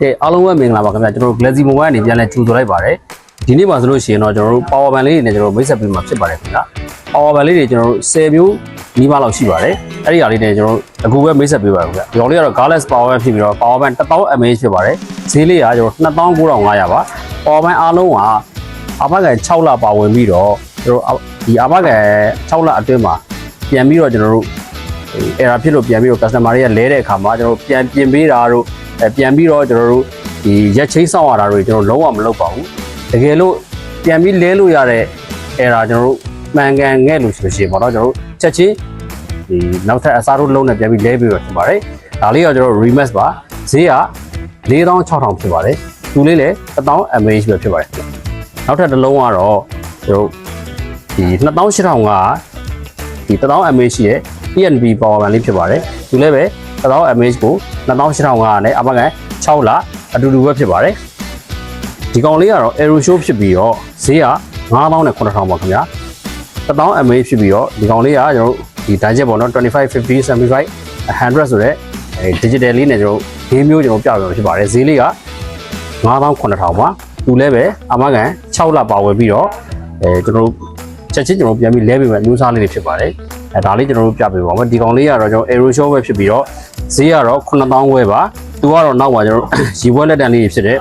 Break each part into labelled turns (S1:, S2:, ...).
S1: ကဲအားလုံးပဲမင်္ဂလာပါခင်ဗျာကျွန်တော်တို့ Glassy Mobile ကနေပြန်လဲကြိုဆိုလိုက်ပါတယ်ဒီနေ့မှာဆိုလို့ရှိရင်တော့ကျွန်တော်တို့ Power Bank လေးတွေနဲ့ကျွန်တော်တို့မိတ်ဆက်ပေးမှာဖြစ်ပါတယ်ခင်ဗျာ Power Bank လေးတွေကျွန်တော်တို့10မျိုးနီးပါးလောက်ရှိပါတယ်အဲ့ဒီဟာလေးတွေကျွန်တော်တို့အခုပဲမိတ်ဆက်ပေးပါခင်ဗျာဒီကောင်လေးကတော့ Galax Power Bank ဖြစ်ပြီးတော့ Power Bank 1000 mAh ဖြစ်ပါတယ်ဈေးလေးကကျွန်တော်29,500ပါ Power Bank အားလုံးကအဘကန်6လပါဝင်ပြီးတော့ကျွန်တော်ဒီအဘကန်6လအတွင်းမှာပြန်ပြီးတော့ကျွန်တော်တို့error ဖြစ်လို့ပြန်ပြီးတော့ customer တွေကလဲတဲ့အခါမှာကျွန်တော်တို့ပြန်ပြင်ပေးတာတို့ပြန်ပြီးတော့ကျွန်တော်တို့ဒီရက်ချိတ်ဆောင်ရတာတွေကျွန်တော်လုံးဝမလုပ်ပါဘူးတကယ်လို့ပြန်ပြီးလဲလို့ရတဲ့ error ကျွန်တော်တို့မှန်ကန်ခဲ့လို့ဆိုရှင်ပေါ့နော်ကျွန်တော်တို့ချက်ချင်းဒီနောက်ထပ်အစားထိုးလုံးနဲ့ပြန်ပြီးလဲပြီးတော့ဖြစ်ပါတယ်ဒါလေးကကျွန်တော်တို့ remix ပါဈေးက46,000ဖြစ်ပါတယ်သူလေးလည်း1000 mAh ပဲဖြစ်ပါတယ်နောက်ထပ်တစ်လုံးကတော့ကျွန်တော်ဒီ28,000ကဒီ1000 mAh ရဲ့ PNB Power Bank လေးဖြစ်ပါတယ်သူလည်းပဲ1000 mAhကို28,500နဲ့အမကန်6လအတူတူပဲဖြစ်ပါတယ်ဒီကောင်လေးကတော့ Aero Show ဖြစ်ပြီးတော့ဈေးက9,000 ပါခင်ဗျာ1000 mAh ဖြစ်ပြီးတော့ဒီကောင်လေးကကျွန်တော်တို့ဒီ digit ပေါ့နော်25 50 75 100ဆိုတဲ့digital လေးနဲ့ကျွန်တော်တို့၄မျိုးကျွန်တော်ပြပြဖြစ်ပါတယ်ဈေးလေးက9,000 ပါသူလည်းပဲအမကန်6လပါဝယ်ပြီးတော့ကျွန်တော်တို့ချက်ချင်းကျွန်တော်ပြန်ပြီးလဲပေးမယ်မျိုးစားလေးတွေဖြစ်ပါတယ်ဒါလေးကျွန်တော်တို့ပြပေးပါမယ်ဒီကောင်လေးကတော့ကျွန်တော် Aero Show ပဲဖြစ်ပြီးတော့ဈေးကတော့9,000ဝယ်ပါသူကတော့နောက်မှာကျွန်တော်ရီဘွက်လက်တန်လေးဖြစ်တဲ့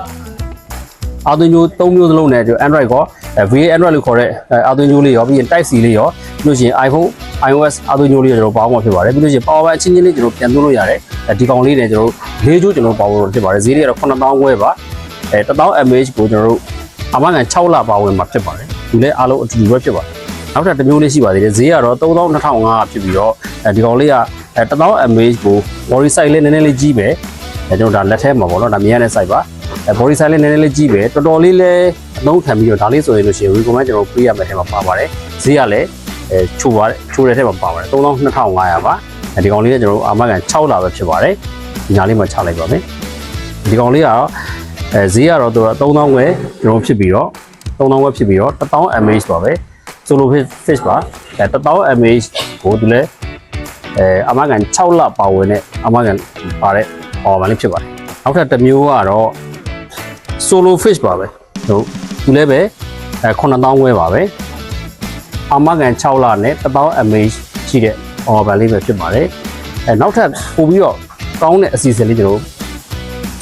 S1: အာသွင်းကြိုး3မျိုးစလုံးနဲ့ကျွန်တော် Android ကော VA Android လို့ခေါ်တဲ့အာသွင်းကြိုးလေးရောပြီးရင် Type C လေးရောပြီးလို့ရှိရင် iPhone iOS အာသွင်းကြိုးလေးကျွန်တော်ပေါင်းမှာဖြစ်ပါတယ်ပြီးလို့ရှိရင် Power Bank အချင်းချင်းလေးကျွန်တော်ပြန်သွင်းလို့ရတယ်ဒီကောင်လေးနဲ့ကျွန်တော်၄ကြိုးကျွန်တော်ပေါင်းလို့ဖြစ်ပါတယ်ဈေးလေးကတော့9,000ဝယ်ပါ1000 mAh ကိုကျွန်တော်တို့အမှန်ကန်6လပါဝင်မှာဖြစ်ပါတယ်ဒီလည်းအားလုံးအတူတူပဲဖြစ်ပါတယ်နောက်ထပ်တစ်မျိုးလေးရှိပါသေးတယ်ဈေးကတော့32,500ဖြစ်ပြီးတော့ဒီကောင်လေးက1000 mAhကို body size လေးနည်းနည်းလေးကြီးပဲကျွန်တော်ဒါလက်ထဲမှာပေါ့နော်ဒါမြင်ရတဲ့ size ပါbody size လေးနည်းနည်းလေးကြီးပဲတော်တော်လေးလည်းအသုံးခံပြီးတော့ဒါလေးဆိုရင်လို့ရှိရင် recommend ကျွန်တော်ပေးရမယ့်ထဲမှာပါပါတယ်ဈေးကလည်းချိုးတဲ့ထဲမှာပါပါတယ်32,500ပါဒီကောင်လေးကကျွန်တော်တို့အမှန်ကန်6လပဲဖြစ်ပါတယ်ဒီညာလေးမှာချလိုက်ပါမယ်ဒီကောင်လေးကတော့ဈေးကတော့သူက3000ဝယ်ကျွန်တော်ဖြစ်ပြီးတော့3000ဝယ်ဖြစ်ပြီးတော့1000 mAh ပါပဲsolo fish ပါ1000 mAhကိုဒီလဲအမကန်6လပါဝင်နဲ့အမကန်ပါတဲ့ Power Bank လေးဖြစ်ပါတယ်နောက်ထပ်တစ်မျိုးကတော့ solo fish ပါပဲသူလည်းပဲ9,000ဝယ်ပါပဲအမကန်6လနဲ့1000 mAh ရှိတဲ့ Power Bank လေးပဲဖြစ်ပါတယ်နောက်ထပ်ပို့ပြီးတော့ကောင်းတဲ့အစီအစဉ်လေးကျွန်တော်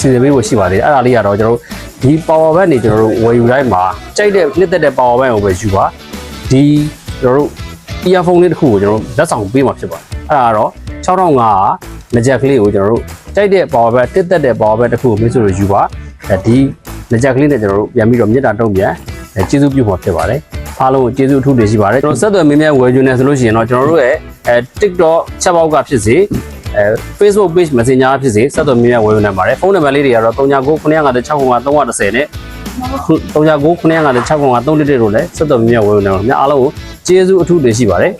S1: စီစဉ်ပေးဖို့ရှိပါသေးတယ်အဲ့ဒါလေးကတော့ကျွန်တော်ဒီ Power Bank နေကျွန်တော်တို့ဝယ်ယူတိုင်းမှာကြိုက်တဲ့နှစ်သက်တဲ့ Power Bank ကိုပဲယူပါဒီကျွန်တော်တို့ earphone လေးတစ်ခုကိုကျွန်တော်တို့လက်ဆောင်ပေးမှာဖြစ်ပါတယ်အဲ့ဒါကတော့6,500လက်ချက်ကလေးကိုကျွန်တော်တို့ကြိုက်တဲ့ Power Bank တက်တဲ့ Power Bank တစ်ခုကိုမင်းဆိုလို့ယူပါဒီလက်ချက်ကလေးနဲ့ကျွန်တော်တို့ပြန်ပြီးတော့မြစ်တာတုံးပြန်ကျေးဇူးပြုမှာဖြစ်ပါတယ်အားလုံးကိုကျေးဇူးအထူးတင်ရှိပါတယ်ကျွန်တော်ဆက်သွယ်မင်းများဝယ်ယူနေဆိုလို့ရှိရင်တော့ကျွန်တော်တို့ရဲ့TikTok ချက်ပေါက်ကဖြစ်စေFacebook page Messenger ဖြစ်စေဆက်သွယ်မင်းများဝယ်ယူနေပါတယ်ဖုန်းနံပါတ်လေးတွေကတော့39965310နဲ့39965310တို့လည်းဆက်သွယ်မင်းများဝယ်ယူနေပါများအားလုံးကိုကျေးဇူးအထူးတင်ရှိပါတယ်